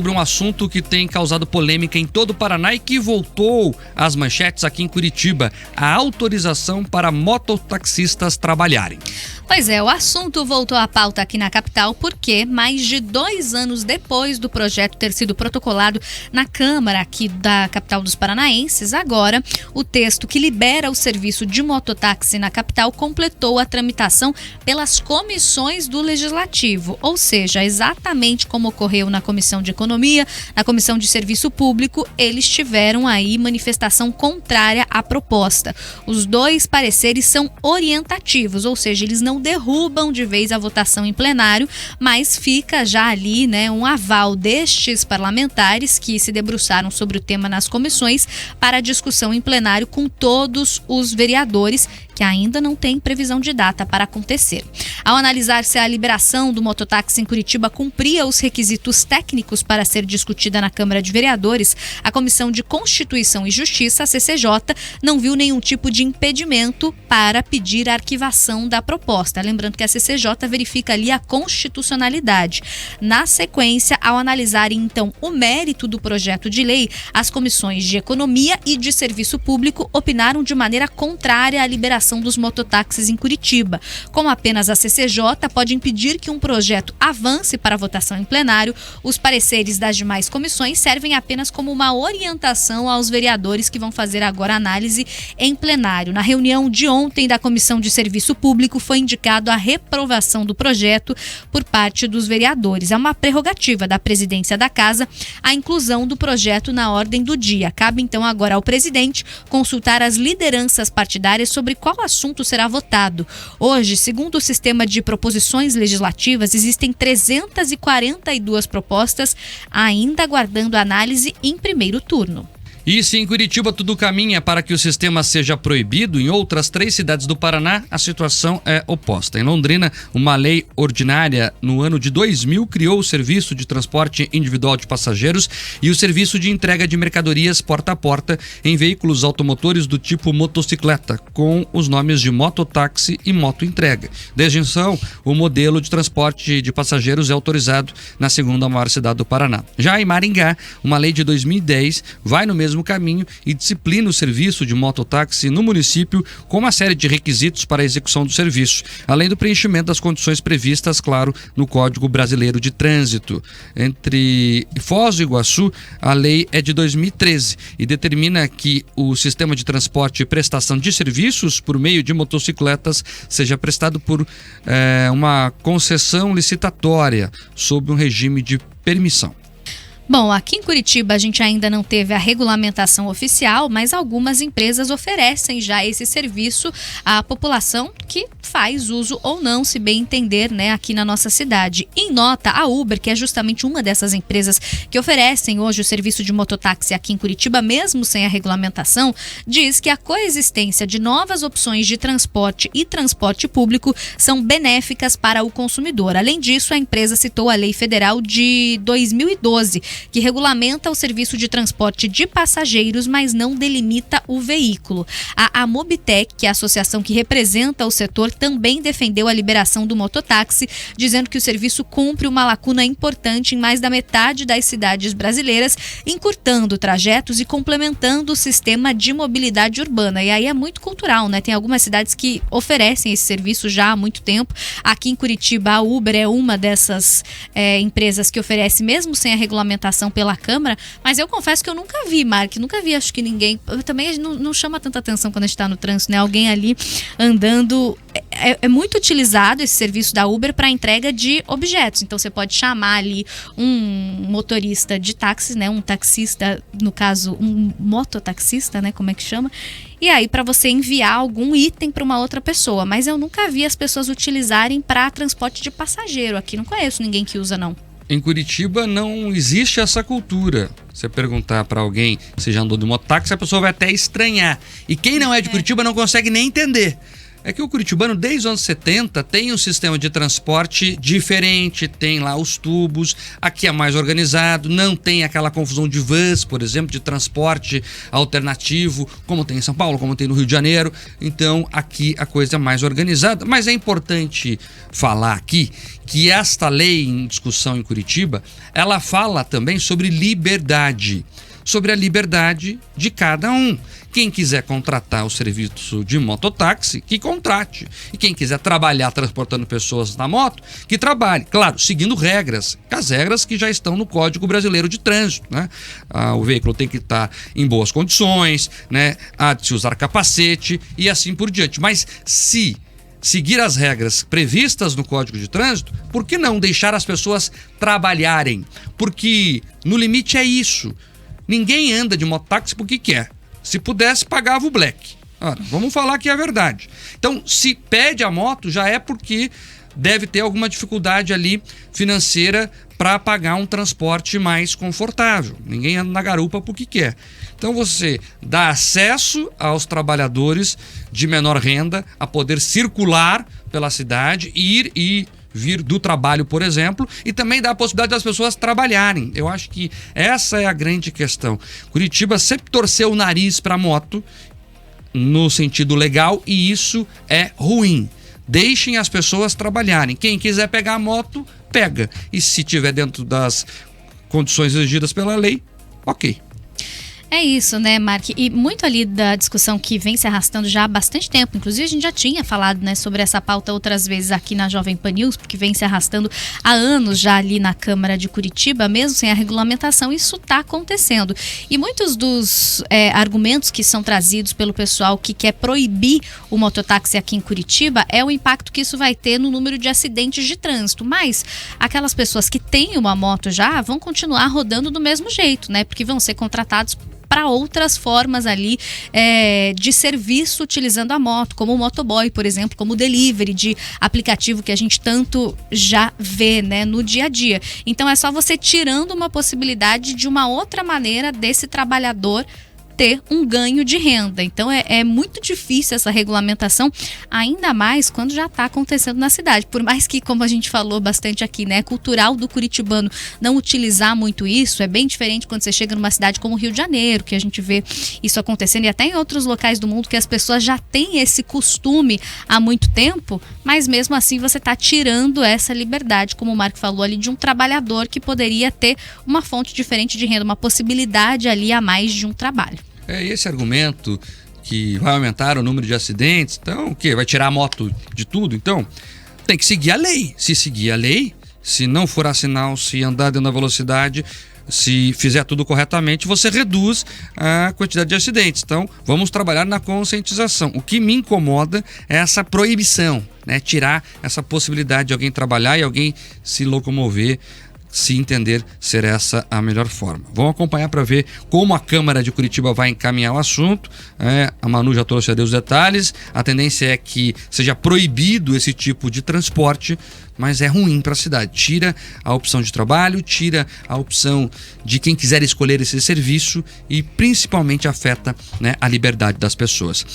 Sobre um assunto que tem causado polêmica em todo o Paraná e que voltou às manchetes aqui em Curitiba, a autorização para mototaxistas trabalharem. Pois é, o assunto voltou à pauta aqui na capital porque mais de 2 anos depois do projeto ter sido protocolado na Câmara aqui da capital dos paranaenses, agora o texto que libera o serviço de mototáxi na capital completou a tramitação pelas comissões do Legislativo, ou seja, exatamente como ocorreu na Comissão de Economia, na Comissão de Serviço Público, eles tiveram aí manifestação contrária à proposta. Os dois pareceres são orientativos, ou seja, eles não derrubam de vez a votação em plenário, mas fica já ali, um aval destes parlamentares que se debruçaram sobre o tema nas comissões para a discussão em plenário com todos os vereadores, que ainda não tem previsão de data para acontecer. Ao analisar se a liberação do mototáxi em Curitiba cumpria os requisitos técnicos para ser discutida na Câmara de Vereadores, a Comissão de Constituição e Justiça, a CCJ, não viu nenhum tipo de impedimento para pedir a arquivação da proposta. Lembrando que a CCJ verifica ali a constitucionalidade. Na sequência, ao analisarem então o mérito do projeto de lei, as comissões de Economia e de Serviço Público opinaram de maneira contrária à liberação dos mototáxis em Curitiba. Como apenas a CCJ pode impedir que um projeto avance para votação em plenário, os pareceres das demais comissões servem apenas como uma orientação aos vereadores que vão fazer agora análise em plenário. Na reunião de ontem da Comissão de Serviço Público foi indicado a reprovação do projeto por parte dos vereadores. É uma prerrogativa da presidência da Casa a inclusão do projeto na ordem do dia. Cabe então agora ao presidente consultar as lideranças partidárias sobre qual assunto será votado. Hoje, segundo o sistema de proposições legislativas, existem 342 propostas ainda aguardando análise em primeiro turno. E se em Curitiba tudo caminha para que o sistema seja proibido, em outras 3 cidades do Paraná a situação é oposta. Em Londrina, uma lei ordinária no ano de 2000 criou o serviço de transporte individual de passageiros e o serviço de entrega de mercadorias porta a porta em veículos automotores do tipo motocicleta, com os nomes de mototáxi e motoentrega. Desde então, o modelo de transporte de passageiros é autorizado na segunda maior cidade do Paraná. Já em Maringá, uma lei de 2010 vai no mesmo caminho e disciplina o serviço de mototáxi no município com uma série de requisitos para a execução do serviço, além do preenchimento das condições previstas, claro, no Código Brasileiro de Trânsito. Entre Foz do Iguaçu, a lei é de 2013 e determina que o sistema de transporte e prestação de serviços por meio de motocicletas seja prestado por uma concessão licitatória sob um regime de permissão. Bom, aqui em Curitiba a gente ainda não teve a regulamentação oficial, mas algumas empresas oferecem já esse serviço à população que faz uso ou não, se bem entender, aqui na nossa cidade. Em nota, a Uber, que é justamente uma dessas empresas que oferecem hoje o serviço de mototáxi aqui em Curitiba, mesmo sem a regulamentação, diz que a coexistência de novas opções de transporte e transporte público são benéficas para o consumidor. Além disso, a empresa citou a Lei Federal de 2012, que regulamenta o serviço de transporte de passageiros, mas não delimita o veículo. A Mobitec, que é a associação que representa o setor, também defendeu a liberação do mototáxi, dizendo que o serviço cumpre uma lacuna importante em mais da metade das cidades brasileiras, encurtando trajetos e complementando o sistema de mobilidade urbana. E aí é muito cultural, Tem algumas cidades que oferecem esse serviço já há muito tempo. Aqui em Curitiba, a Uber é uma dessas empresas que oferece, mesmo sem a regulamentação pela Câmara, mas eu confesso que eu nunca vi, Mark, acho que ninguém, também não chama tanta atenção quando a gente está no trânsito, Alguém ali andando, é muito utilizado esse serviço da Uber para entrega de objetos, então você pode chamar ali um motorista de táxi, um taxista, no caso um mototaxista, como é que chama, e aí para você enviar algum item para uma outra pessoa, mas eu nunca vi as pessoas utilizarem para transporte de passageiro, aqui não conheço ninguém que usa não. Em Curitiba não existe essa cultura. Você perguntar para alguém se já andou de mototáxi, a pessoa vai até estranhar. E quem não é de Curitiba não consegue nem entender. É que o curitibano, desde os anos 70, tem um sistema de transporte diferente, tem lá os tubos, aqui é mais organizado, não tem aquela confusão de vans, por exemplo, de transporte alternativo, como tem em São Paulo, como tem no Rio de Janeiro. Então, aqui a coisa é mais organizada, mas é importante falar aqui que esta lei em discussão em Curitiba, ela fala também sobre liberdade, sobre a liberdade de cada um. Quem quiser contratar o serviço de mototáxi, que contrate. E quem quiser trabalhar transportando pessoas na moto, que trabalhe. Claro, seguindo regras, as regras que já estão no Código Brasileiro de Trânsito, né? O veículo tem que estar em boas condições, né? Há de se usar capacete e assim por diante. Mas se seguir as regras previstas no Código de Trânsito, por que não deixar as pessoas trabalharem? Porque no limite é isso. Ninguém anda de mototáxi porque quer. Se pudesse, pagava o black. Vamos falar que é a verdade. Então, se pede a moto, já é porque deve ter alguma dificuldade ali financeira para pagar um transporte mais confortável. Ninguém anda na garupa porque quer. Então, você dá acesso aos trabalhadores de menor renda a poder circular pela cidade, ir e vir do trabalho, por exemplo, e também dá a possibilidade das pessoas trabalharem. Eu acho que essa é a grande questão. Curitiba sempre torceu o nariz para a moto no sentido legal e isso é ruim. Deixem as pessoas trabalharem. Quem quiser pegar a moto, pega. E se tiver dentro das condições exigidas pela lei, ok. É isso, né, Mark? E muito ali da discussão que vem se arrastando já há bastante tempo. Inclusive, a gente já tinha falado, né, sobre essa pauta outras vezes aqui na Jovem Pan News, porque vem se arrastando há anos já ali na Câmara de Curitiba, mesmo sem a regulamentação, isso está acontecendo. E muitos dos argumentos que são trazidos pelo pessoal que quer proibir o mototáxi aqui em Curitiba é o impacto que isso vai ter no número de acidentes de trânsito. Mas aquelas pessoas que têm uma moto já vão continuar rodando do mesmo jeito, né? Porque vão ser contratados para outras formas ali de serviço utilizando a moto, como o motoboy, por exemplo, como o delivery de aplicativo que a gente tanto já vê, né, no dia a dia. Então é só você tirando uma possibilidade de uma outra maneira desse trabalhador ter um ganho de renda. Então é muito difícil essa regulamentação, ainda mais quando já está acontecendo na cidade. Por mais que, como a gente falou bastante aqui, né, é cultural do curitibano não utilizar muito isso, é bem diferente quando você chega numa cidade como o Rio de Janeiro, que a gente vê isso acontecendo, e até em outros locais do mundo que as pessoas já têm esse costume há muito tempo, mas mesmo assim você está tirando essa liberdade, como o Marco falou ali, de um trabalhador que poderia ter uma fonte diferente de renda, uma possibilidade ali a mais de um trabalho. Esse argumento que vai aumentar o número de acidentes, então o quê? Vai tirar a moto de tudo? Então, tem que seguir a lei. Se seguir a lei, se não furar sinal, se andar dentro da velocidade, se fizer tudo corretamente, você reduz a quantidade de acidentes. Então, vamos trabalhar na conscientização. O que me incomoda é essa proibição, né? Tirar essa possibilidade de alguém trabalhar e alguém se locomover, se entender ser essa a melhor forma. Vamos acompanhar para ver como a Câmara de Curitiba vai encaminhar o assunto. A Manu já trouxe os detalhes. A tendência é que seja proibido esse tipo de transporte, mas é ruim para a cidade. Tira a opção de trabalho, tira a opção de quem quiser escolher esse serviço e principalmente afeta, né, a liberdade das pessoas.